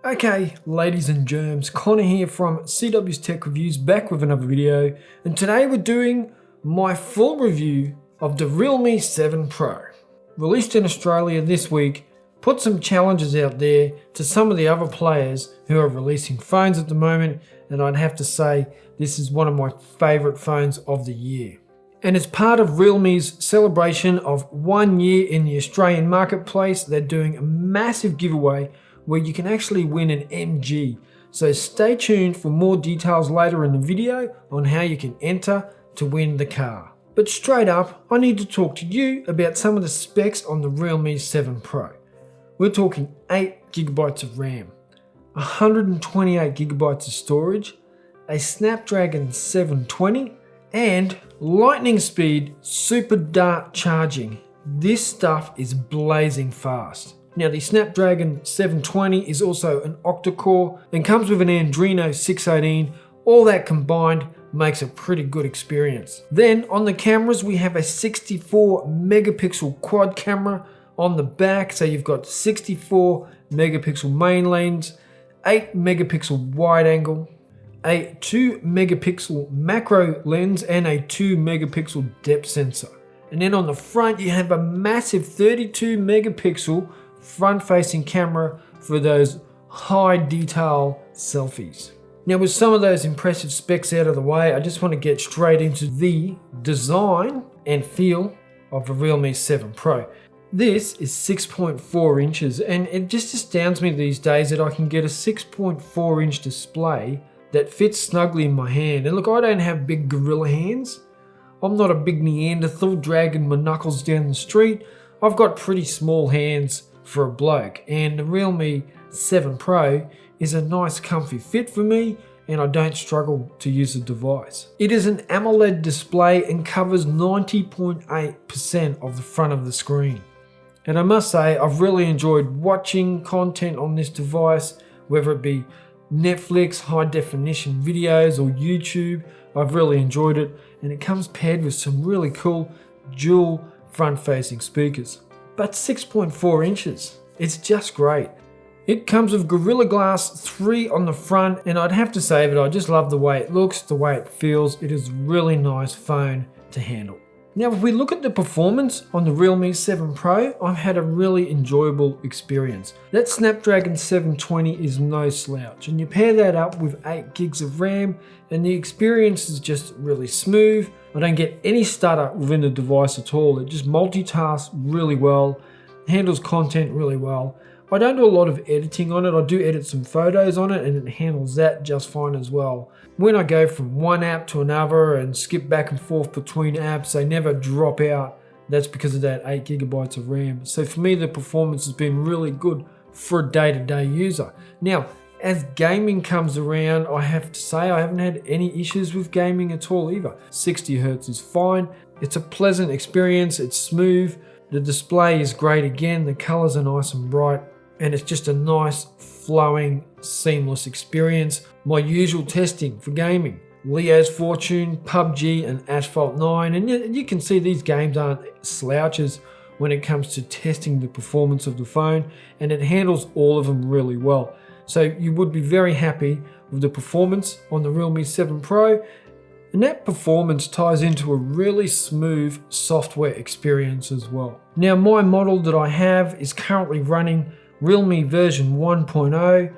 Okay, ladies and germs, Connor here from CW's Tech Reviews, back with another video, and today we're doing my full review of the Realme 7 Pro. Released in Australia this week, put some challenges out there to some of the other players who are releasing phones at the moment, and I'd have to say this is one of my favourite phones of the year. And as part of Realme's celebration of 1 year in the Australian marketplace, they're doing a massive giveaway where you can actually win an MG. So stay tuned for more details later in the video on how you can enter to win the car. But straight up, I need to talk to you about some of the specs on the Realme 7 Pro. We're talking 8GB of RAM, 128GB of storage, a Snapdragon 720, and lightning speed super dart charging. This stuff is blazing fast. Now the Snapdragon 720 is also an octa-core and comes with an Adreno 618. All that combined makes a pretty good experience. Then on the cameras we have a 64 megapixel quad camera on the back, so you've got 64 megapixel main lens, 8 megapixel wide angle, a 2 megapixel macro lens and a 2 megapixel depth sensor. And then on the front you have a massive 32 megapixel front-facing camera for those high detail selfies. Now with some of those impressive specs out of the way, I just want to get straight into the design and feel of the Realme 7 Pro. This is 6.4 inches and it just astounds me these days that I can get a 6.4 inch display that fits snugly in my hand. And look, I don't have big gorilla hands. I'm not a big Neanderthal dragging my knuckles down the street. I've got pretty small hands for a bloke, and the Realme 7 Pro is a nice comfy fit for me and I don't struggle to use the device. It is an AMOLED display and covers 90.8% of the front of the screen. And I must say I've really enjoyed watching content on this device, whether it be Netflix, high definition videos or YouTube. I've really enjoyed it, and it comes paired with some really cool dual front facing speakers. But 6.4 inches, it's just great. It comes with Gorilla Glass 3 on the front, and I'd have to say that I just love the way it looks, the way it feels. It is a really nice phone to handle. Now if we look at the performance on the Realme 7 Pro, I've had a really enjoyable experience. That Snapdragon 720 is no slouch, and you pair that up with 8GB of RAM and the experience is just really smooth. I don't get any stutter within the device at all. It just multitasks really well, handles content really well. I don't do a lot of editing on it. I do edit some photos on it and it handles that just fine as well. When I go from one app to another and skip back and forth between apps, they never drop out. That's because of that 8GB of RAM. So for me, the performance has been really good for a day-to-day user. Now, as gaming comes around, I have to say I haven't had any issues with gaming at all either. 60Hz is fine. It's a pleasant experience. It's smooth. The display is great again. The colors are nice and bright. And it's just a nice, flowing, seamless experience. My usual testing for gaming: Leo's Fortune, PUBG and Asphalt 9. And you can see these games aren't slouches when it comes to testing the performance of the phone, and it handles all of them really well. So you would be very happy with the performance on the Realme 7 Pro, and that performance ties into a really smooth software experience as well. Now my model that I have is currently running Realme version 1.0,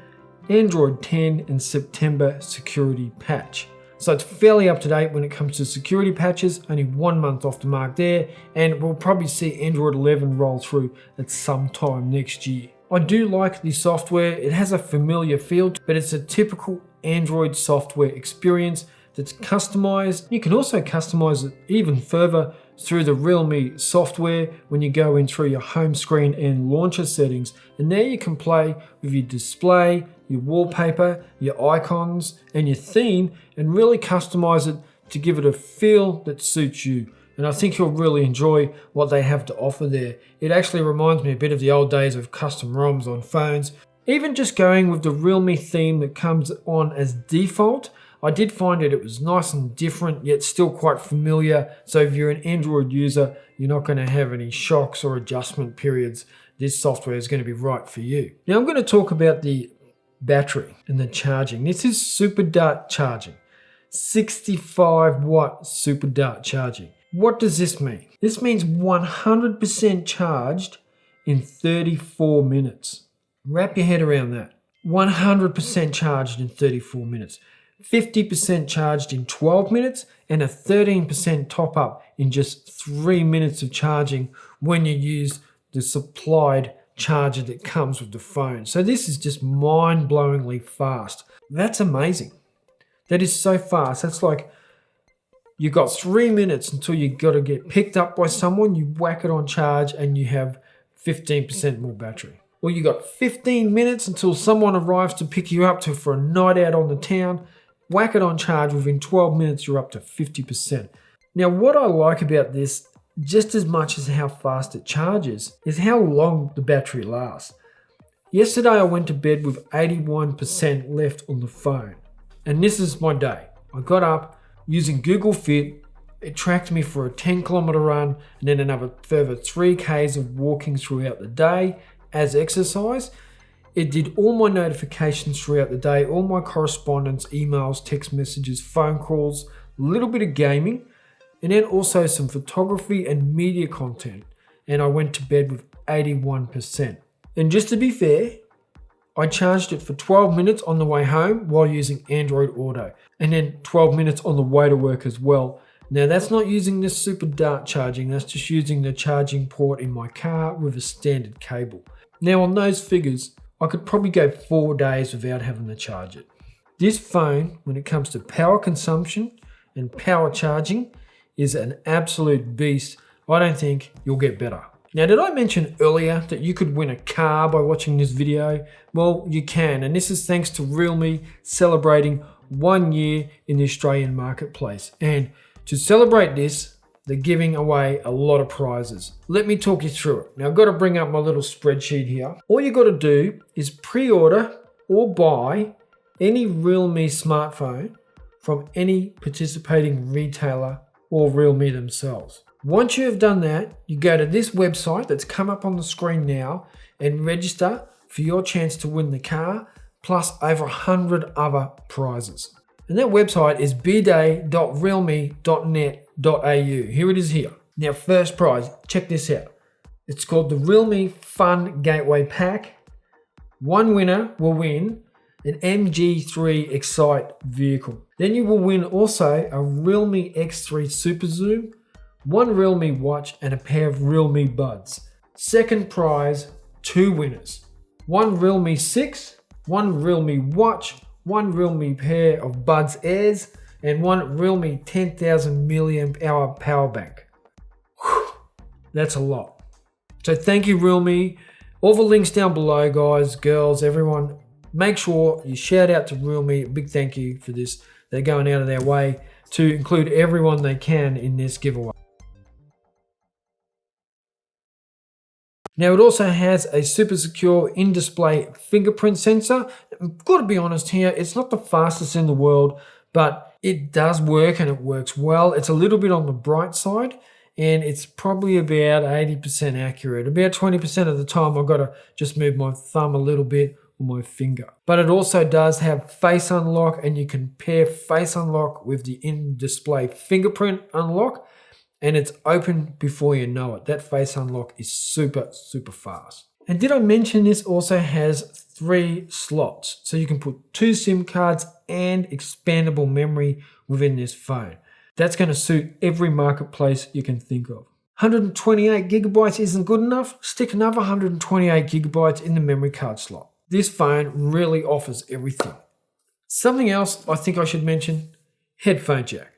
Android 10 and September security patch. So it's fairly up to date when it comes to security patches, only 1 month off the mark there, and we'll probably see Android 11 roll through at some time next year. I do like the software. It has a familiar feel, but it's a typical Android software experience that's customized. You can also customize it even further through the Realme software when you go in through your home screen and launcher settings, and there you can play with your display, your wallpaper, your icons and your theme, and really customize it to give it a feel that suits you. And I think you'll really enjoy what they have to offer there. It actually reminds me a bit of the old days of custom ROMs on phones. Even just going with the Realme theme that comes on as default, I did find it was nice and different, yet still quite familiar. So if you're an Android user, you're not going to have any shocks or adjustment periods. This software is going to be right for you. Now I'm going to talk about the battery and the charging. This is super dart charging. 65 watt super dart charging. What does this mean? This means 100% charged in 34 minutes. Wrap your head around that. 100% charged in 34 minutes. 50% charged in 12 minutes and a 13% top up in just 3 minutes of charging when you use the supplied charger that comes with the phone. So this is just mind-blowingly fast. That's amazing. That is so fast. That's like you got 3 minutes until you got to get picked up by someone, you whack it on charge and you have 15% more battery. Or you got 15 minutes until someone arrives to pick you up for a night out on the town, whack it on charge, within 12 minutes you're up to 50%. Now what I like about this, just as much as how fast it charges, is how long the battery lasts. Yesterday I went to bed with 81% left on the phone. And this is my day. I got up using Google Fit. It tracked me for a 10-kilometer run and then another further 3Ks of walking throughout the day as exercise. It did all my notifications throughout the day, all my correspondence, emails, text messages, phone calls, a little bit of gaming, and then also some photography and media content. And I went to bed with 81%. And just to be fair, I charged it for 12 minutes on the way home while using Android Auto, and then 12 minutes on the way to work as well. Now that's not using this super dart charging, that's just using the charging port in my car with a standard cable. Now on those figures, I could probably go 4 days without having to charge it. This phone, when it comes to power consumption and power charging, is an absolute beast. I don't think you'll get better. Now, did I mention earlier that you could win a car by watching this video? Well, you can, and this is thanks to Realme celebrating 1 year in the Australian marketplace. And to celebrate this, they're giving away a lot of prizes. Let me talk you through it. Now, I've got to bring up my little spreadsheet here. All you got to do is pre-order or buy any Realme smartphone from any participating retailer or Realme themselves. Once you have done that, you go to this website that's come up on the screen now and register for your chance to win the car, plus over 100 other prizes. And that website is bday.realme.net.au. Here it is here. Now, first prize, check this out. It's called the Realme Fun Gateway Pack. One winner will win an MG3 Excite vehicle. Then you will win also a Realme X3 Super Zoom, one Realme watch and a pair of Realme buds. Second prize, 2 winners. One Realme 6, one Realme watch, one Realme pair of Buds Airs, and one Realme 10,000 milliamp hour power bank. Whew, that's a lot. So thank you, Realme. All the links down below, guys, girls, everyone. Make sure you shout out to Realme. A big thank you for this. They're going out of their way to include everyone they can in this giveaway. Now it also has a super secure in-display fingerprint sensor. I've got to be honest here, it's not the fastest in the world, but it does work and it works well. It's a little bit on the bright side and it's probably about 80% accurate. About 20% of the time I've got to just move my thumb a little bit or my finger. But it also does have face unlock and you can pair face unlock with the in-display fingerprint unlock. And it's open before you know it. That face unlock is super, super fast. And did I mention this also has 3 slots? So you can put 2 SIM cards and expandable memory within this phone. That's going to suit every marketplace you can think of. 128 gigabytes isn't good enough? Stick another 128 gigabytes in the memory card slot. This phone really offers everything. Something else I think I should mention, headphone jack.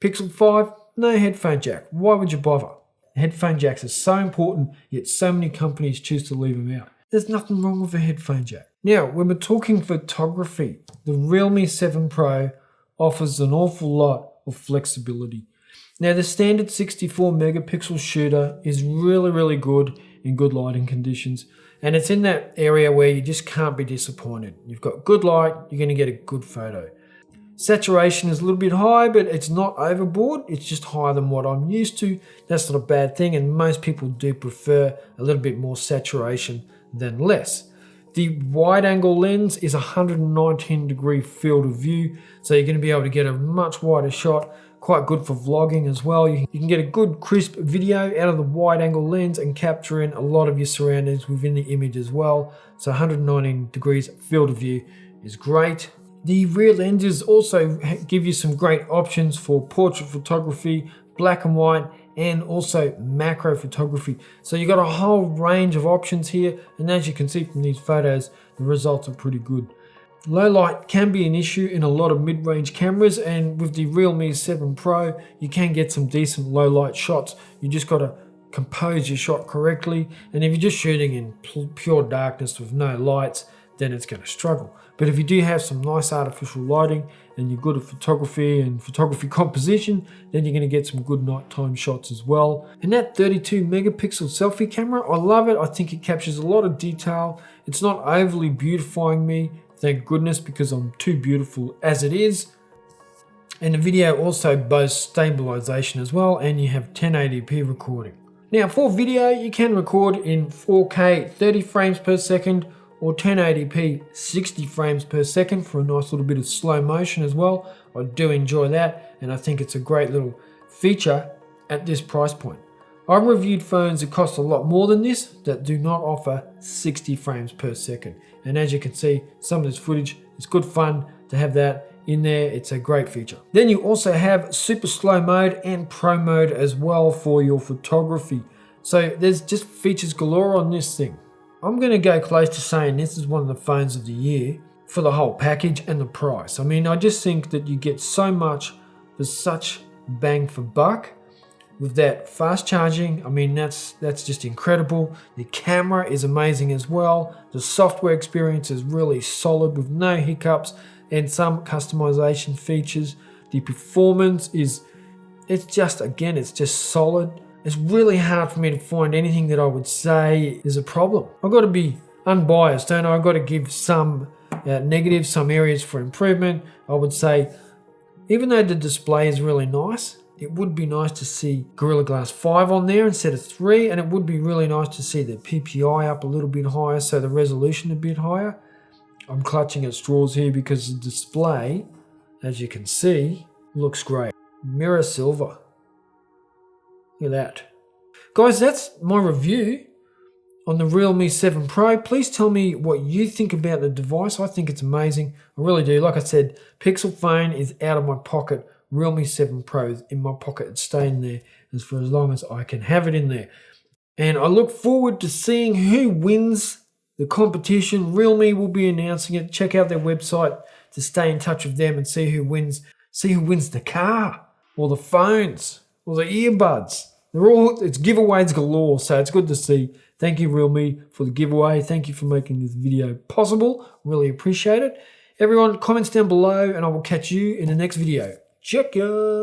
Pixel 5, no headphone jack. Why would you bother? Headphone jacks are so important, yet so many companies choose to leave them out. There's nothing wrong with a headphone jack. Now, when we're talking photography, the Realme 7 Pro offers an awful lot of flexibility. Now, the standard 64 megapixel shooter is really, really good in good lighting conditions. And it's in that area where you just can't be disappointed. You've got good light, you're going to get a good photo. Saturation is a little bit high, but it's not overboard. It's just higher than what I'm used to. That's not a bad thing, and most people do prefer a little bit more saturation than less. The wide angle lens is 119 degree field of view, so you're going to be able to get a much wider shot. Quite good for vlogging as well. You can get a good crisp video out of the wide angle lens and capture in a lot of your surroundings within the image as well. So 119 degrees field of view is great. The rear lenses also give you some great options for portrait photography, black and white, and also macro photography. So you've got a whole range of options here, and as you can see from these photos, the results are pretty good. Low light can be an issue in a lot of mid-range cameras, and with the Realme 7 Pro, you can get some decent low light shots. You just got to compose your shot correctly, and if you're just shooting in pure darkness with no lights, then it's going to struggle. But if you do have some nice artificial lighting and you're good at photography and photography composition, then you're going to get some good nighttime shots as well. And that 32 megapixel selfie camera, I love it. I think it captures a lot of detail. It's not overly beautifying me, thank goodness, because I'm too beautiful as it is. And the video also boasts stabilization as well, and you have 1080p recording. Now for video, you can record in 4K 30 frames per second or 1080p 60 frames per second for a nice little bit of slow motion as well. I do enjoy that, and I think it's a great little feature at this price point. I've reviewed phones that cost a lot more than this that do not offer 60 frames per second. And as you can see, some of this footage is good fun to have that in there. It's a great feature. Then you also have super slow mode and pro mode as well for your photography. So there's just features galore on this thing. I'm going to go close to saying this is one of the phones of the year for the whole package and the price. I mean, I just think that you get so much for such bang for buck. With that fast charging, I mean, that's just incredible. The camera is amazing as well. The software experience is really solid with no hiccups and some customization features. The performance it's just solid. It's really hard for me to find anything that I would say is a problem. I've got to be unbiased, don't I? I've got to give some negatives, some areas for improvement. I would say, even though the display is really nice, it would be nice to see Gorilla Glass 5 on there instead of 3, and it would be really nice to see the PPI up a little bit higher, so the resolution a bit higher. I'm clutching at straws here because the display, as you can see, looks great. Mirror silver. Look at that. Guys, that's my review on the Realme 7 Pro. Please tell me what you think about the device. I think it's amazing. I really do. Like I said, Pixel phone is out of my pocket. Realme 7 Pro is in my pocket. It's staying there for as long as I can have it in there. And I look forward to seeing who wins the competition. Realme will be announcing it. Check out their website to stay in touch with them and see who wins. See who wins the car or the phones or the earbuds. It's giveaways galore, so it's good to see. Thank you, Realme, for the giveaway. Thank you for making this video possible. Really appreciate it. Everyone, comments down below, and I will catch you in the next video. Check ya!